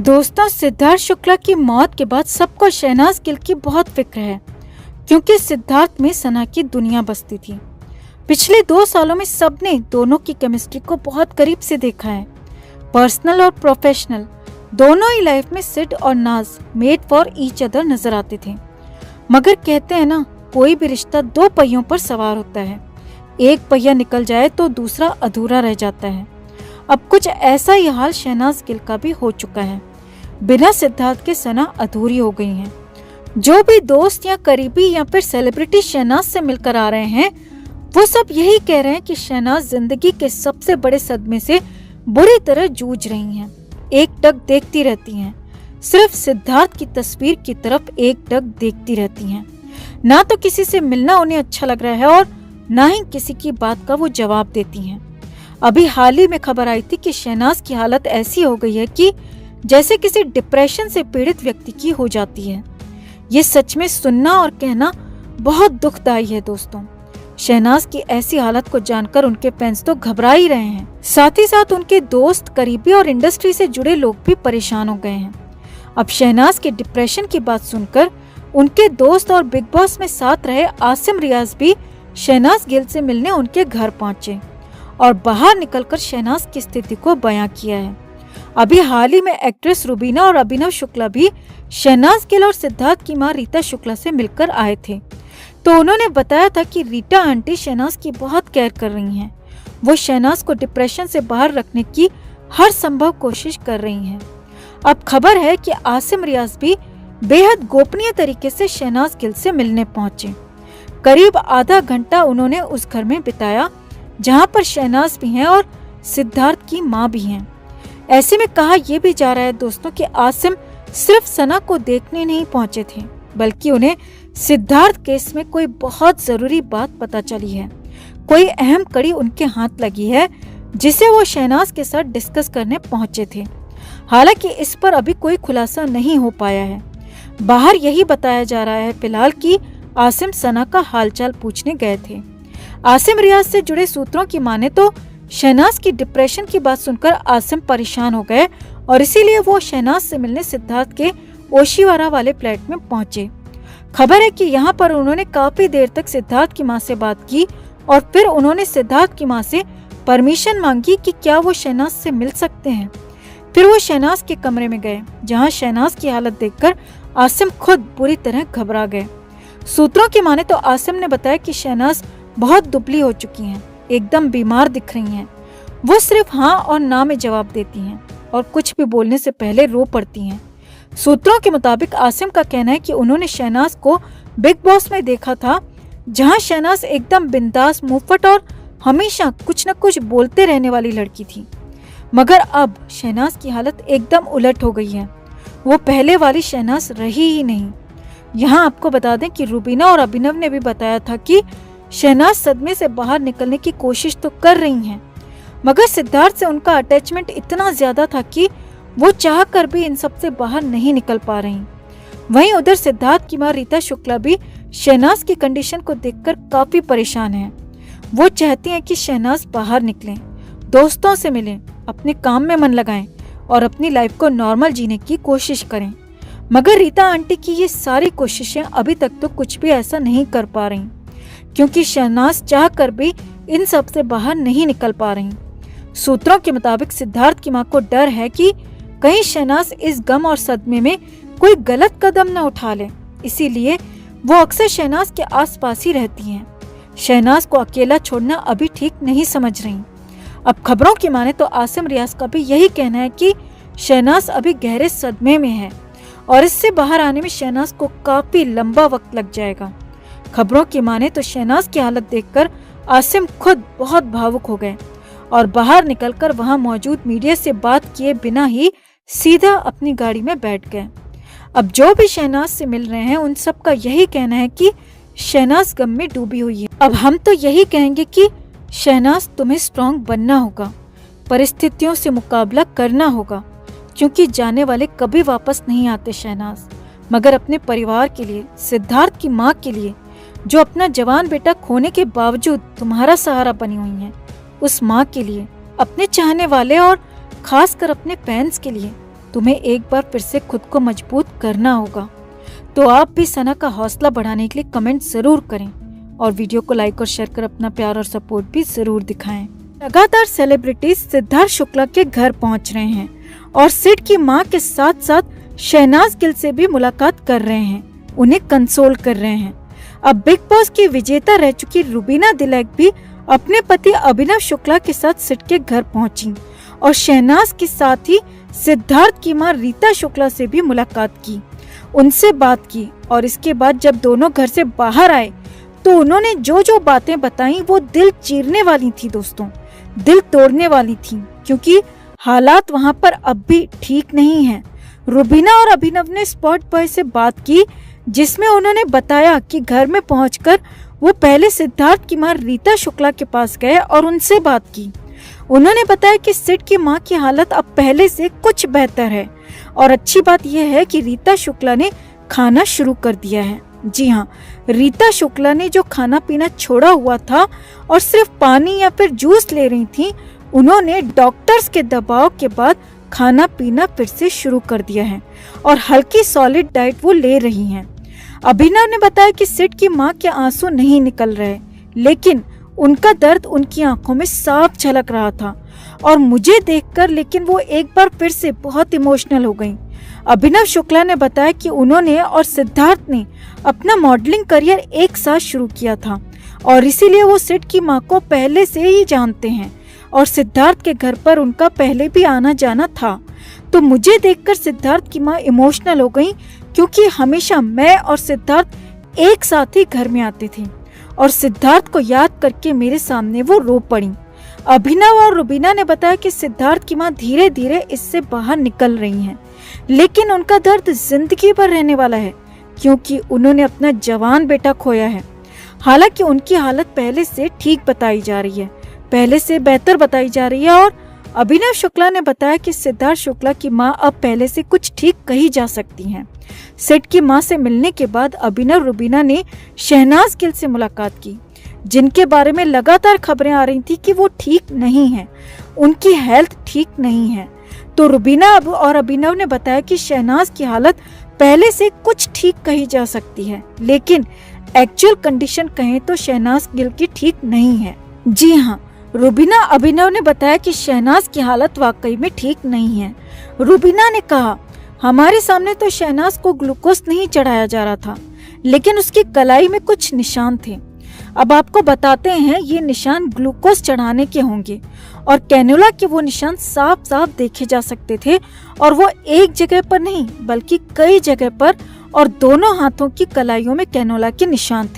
दोस्तों, सिद्धार्थ शुक्ला की मौत के बाद सबको शहनाज गिल की बहुत फिक्र है, क्योंकि सिद्धार्थ में सना की दुनिया बसती थी। पिछले 2 सालों में सबने दोनों की केमिस्ट्री को बहुत करीब से देखा है। पर्सनल और प्रोफेशनल दोनों ही लाइफ में सिड और नाज मेड फॉर ईच अदर नजर आते थे। मगर कहते हैं ना, कोई भी रिश्ता 2 पहियों पर सवार होता है। एक पहिया निकल जाए तो दूसरा अधूरा रह जाता है। अब कुछ ऐसा ही हाल शहनाज गिल का भी हो चुका है। बिना सिद्धार्थ के सना अधूरी हो गई हैं। जो भी दोस्त या करीबी या फिर सेलिब्रिटी शहनाज से मिलकर आ रहे हैं, वो सब यही कह रहे हैं कि शहनाज जिंदगी के सबसे बड़े सदमे से बुरी तरह जूझ रही हैं। एकटक देखती रहती हैं, सिर्फ सिद्धार्थ की तस्वीर की तरफ एकटक देखती रहती हैं। ना तो किसी से मिलना उन्हें अच्छा लग रहा है और ना ही किसी की बात का वो जवाब देती हैं। अभी हाल ही में खबर आई थी कि शहनाज की हालत ऐसी हो गई है कि जैसे किसी डिप्रेशन से पीड़ित व्यक्ति की हो जाती है। ये सच में सुनना और कहना बहुत दुखदायी है दोस्तों। शहनाज की ऐसी हालत को जानकर उनके फैंस तो घबरा ही रहे हैं, साथ ही साथ उनके दोस्त, करीबी और इंडस्ट्री से जुड़े लोग भी परेशान हो गए हैं। अब शहनाज के डिप्रेशन की बात सुनकर उनके दोस्त और बिग बॉस में साथ रहे आसिम रियाज भी शहनाज गिल से मिलने उनके घर पहुंचे और बाहर निकलकर शहनाज की स्थिति को बयां किया है। अभी हाल ही में एक्ट्रेस रुबीना और अभिनव शुक्ला भी शहनाज गिल और सिद्धार्थ की मां रीता शुक्ला से मिलकर आए थे। तो उन्होंने बताया था कि रीटा आंटी शहनाज की बहुत केयर कर रही हैं। वो शहनाज को डिप्रेशन से बाहर रखने की हर संभव कोशिश कर रही हैं। अब खबर है कि आसिम रियाज भी बेहद गोपनीय तरीके से शहनाज गिल से मिलने पहुंचे। करीब आधा घंटा उन्होंने उस घर में बिताया जहां पर शहनाज भी हैं और सिद्धार्थ की मां भी हैं। ऐसे में कहा यह भी जा रहा है दोस्तों कि आसिम सिर्फ सना को देखने नहीं पहुंचे थे, बल्कि उन्हें सिद्धार्थ केस में कोई बहुत जरूरी बात पता चली है। कोई अहम कड़ी उनके हाथ लगी है जिसे वो शहनाज के साथ डिस्कस करने पहुंचे थे। हालांकि इस पर अभी कोई खुलासा नहीं हो पाया है। बाहर यही बताया जा रहा है फिलहाल कि आसिम सना का हालचाल पूछने गए थे। आसिम रियाज से जुड़े सूत्रों की माने तो शहनाज की डिप्रेशन की बात सुनकर आसिम परेशान हो गए और इसीलिए वो शहनाज से मिलने सिद्धार्थ के ओशीवारा वाले फ्लैट में पहुंचे। खबर है कि यहाँ पर उन्होंने काफी देर तक सिद्धार्थ की मां से बात की और फिर उन्होंने सिद्धार्थ की मां से परमिशन मांगी कि क्या वो शहनाज से मिल सकते हैं। फिर वो शहनाज के कमरे में गए, जहाँ शहनाज की हालत देखकर आसिम खुद बुरी तरह घबरा गए। सूत्रों की माने तो आसिम ने बताया कि शहनाज बहुत दुबली हो चुकी हैं, एकदम बीमार दिख रही हैं। वो सिर्फ हाँ और ना में जवाब देती हैं और कुछ भी बोलने से पहले रो पड़ती हैं। सूत्रों के मुताबिक आसिम का कहना है कि उन्होंने शहनाज को बिग बॉस में देखा था, जहां शहनाज एकदम बिंदास, मुफ्फट और हमेशा कुछ न कुछ बोलते रहने वाली लड़की थी। मगर अब शहनाज की हालत एकदम उलट हो गई है। वो पहले वाली शहनाज रही ही नहीं। यहाँ आपको बता दें कि रुबीना और अभिनव ने भी बताया था कि शहनाज सदमे से बाहर निकलने की कोशिश तो कर रही हैं, मगर सिद्धार्थ से उनका अटैचमेंट इतना ज्यादा था कि वो चाह कर भी इन सब से बाहर नहीं निकल पा रही। वहीं उधर सिद्धार्थ की मां रीता शुक्ला भी शहनाज की कंडीशन को देखकर काफी परेशान है। वो चाहती हैं कि शहनाज बाहर निकलें, दोस्तों से मिलें, अपने काम में मन लगाएं और अपनी लाइफ को नॉर्मल जीने की कोशिश करें। मगर रीता आंटी की ये सारी कोशिशें अभी तक तो कुछ भी ऐसा नहीं कर पा रही, क्योंकि शहनाज चाह कर भी इन सब से बाहर नहीं निकल पा रही। सूत्रों के मुताबिक सिद्धार्थ की मां को डर है कि कहीं शहनाज इस गम और सदमे में कोई गलत कदम न उठा ले, इसीलिए वो अक्सर शहनाज के आसपास ही रहती हैं। शहनाज को अकेला छोड़ना अभी ठीक नहीं समझ रही। अब खबरों की माने तो आसिम रियाज का भी यही कहना है कि शहनाज अभी गहरे सदमे में है और इससे बाहर आने में शहनाज को काफी लंबा वक्त लग जाएगा। खबरों की माने तो शहनाज की हालत देखकर आसिम खुद बहुत भावुक हो गए और बाहर निकलकर वहां मौजूद मीडिया से बात किए बिना ही सीधा अपनी गाड़ी में बैठ गए। अब जो भी शहनाज से मिल रहे हैं उन सब का यही कहना है कि शहनाज गम में डूबी हुई है। अब हम तो यही कहेंगे कि शहनाज, तुम्हें स्ट्रांग बनना होगा, परिस्थितियों से मुकाबला करना होगा, क्योंकि जाने वाले कभी वापस नहीं आते शहनाज। मगर अपने परिवार के लिए, सिद्धार्थ की माँ के लिए, जो अपना जवान बेटा खोने के बावजूद तुम्हारा सहारा बनी हुई है, उस माँ के लिए, अपने चाहने वाले और खासकर अपने फैंस के लिए तुम्हें एक बार फिर से खुद को मजबूत करना होगा। तो आप भी सना का हौसला बढ़ाने के लिए कमेंट जरूर करें और वीडियो को लाइक और शेयर कर अपना प्यार और सपोर्ट भी जरूर दिखाएं। लगातार सेलिब्रिटीज सिद्धार्थ शुक्ला के घर पहुंच रहे हैं और सिड की मां के साथ साथ शहनाज गिल से भी मुलाकात कर रहे हैं, उन्हें कंसोल कर रहे हैं। अब बिग बॉस की विजेता रह चुकी रुबीना दिलैक भी अपने पति अभिनव शुक्ला के साथ सिड के घर पहुंची और शहनाज के साथ ही सिद्धार्थ की मां रीता शुक्ला से भी मुलाकात की, उनसे बात की। और इसके बाद जब दोनों घर से बाहर आए तो उन्होंने जो जो बातें बताई वो दिल चीरने वाली थी दोस्तों, दिल तोड़ने वाली थी, क्योंकि हालात वहां पर अब भी ठीक नहीं है। रुबीना और अभिनव ने स्पॉट बॉय से बात की, जिसमें उन्होंने बताया कि घर में पहुंचकर वो पहले सिद्धार्थ की मां रीता शुक्ला के पास गए और उनसे बात की। उन्होंने बताया कि सिड की मां की हालत अब पहले से कुछ बेहतर है और अच्छी बात यह है कि रीता शुक्ला ने खाना शुरू कर दिया है। जी हाँ, रीता शुक्ला ने जो खाना पीना छोड़ा हुआ था और सिर्फ पानी या फिर जूस ले रही थी, उन्होंने डॉक्टर्स के दबाव के बाद खाना पीना फिर से शुरू कर दिया है और हल्की सॉलिड डाइट वो ले रही हैं। अभिनव ने बताया कि सिड की मां के आंसू नहीं निकल रहे, लेकिन उनका दर्द उनकी आंखों में साफ झलक रहा था और मुझे देखकर लेकिन वो एक बार फिर से बहुत इमोशनल हो गईं। अभिनव शुक्ला ने बताया कि उन्होंने और सिद्धार्थ ने अपना मॉडलिंग करियर एक साथ शुरू किया था और इसीलिए वो सिड की मां को पहले से ही जानते हैं और सिद्धार्थ के घर पर उनका पहले भी आना जाना था। तो मुझे देखकर सिद्धार्थ की मां इमोशनल हो गई, क्योंकि हमेशा मैं और सिद्धार्थ एक साथ ही घर में आते थे और सिद्धार्थ को याद करके मेरे सामने वो रो पड़ी। अभिनव और रुबीना ने बताया कि सिद्धार्थ की मां धीरे धीरे इससे बाहर निकल रही हैं, लेकिन उनका दर्द जिंदगी भर रहने वाला है, क्योंकि उन्होंने अपना जवान बेटा खोया है। हालांकि उनकी हालत पहले से ठीक बताई जा रही है, पहले से बेहतर बताई जा रही है और अभिनव शुक्ला ने बताया कि सिद्धार्थ शुक्ला की मां अब पहले से कुछ ठीक कही जा सकती हैं। सिड की मां से मिलने के बाद अभिनव रुबीना ने शहनाज गिल से मुलाकात की, जिनके बारे में लगातार खबरें आ रही थी कि वो ठीक नहीं है, उनकी हेल्थ ठीक नहीं है। तो रुबीना और अभिनव ने बताया कि शहनाज की हालत पहले से कुछ ठीक कही जा सकती है, लेकिन एक्चुअल कंडीशन कहें तो शहनाज गिल की ठीक नहीं है। जी हाँ, रुबीना अभिनव ने बताया कि शहनाज की हालत वाकई में ठीक नहीं है। रुबीना ने कहा, हमारे सामने तो शहनाज को ग्लूकोज नहीं चढ़ाया जा रहा था, लेकिन उसकी कलाई में कुछ निशान थे। अब आपको बताते हैं, ये निशान ग्लूकोज चढ़ाने के होंगे और कैनुला के वो निशान साफ साफ देखे जा सकते थे और वो एक जगह पर नहीं बल्कि कई जगह पर और दोनों हाथों की कलाइयों में कैनुला के निशान थे।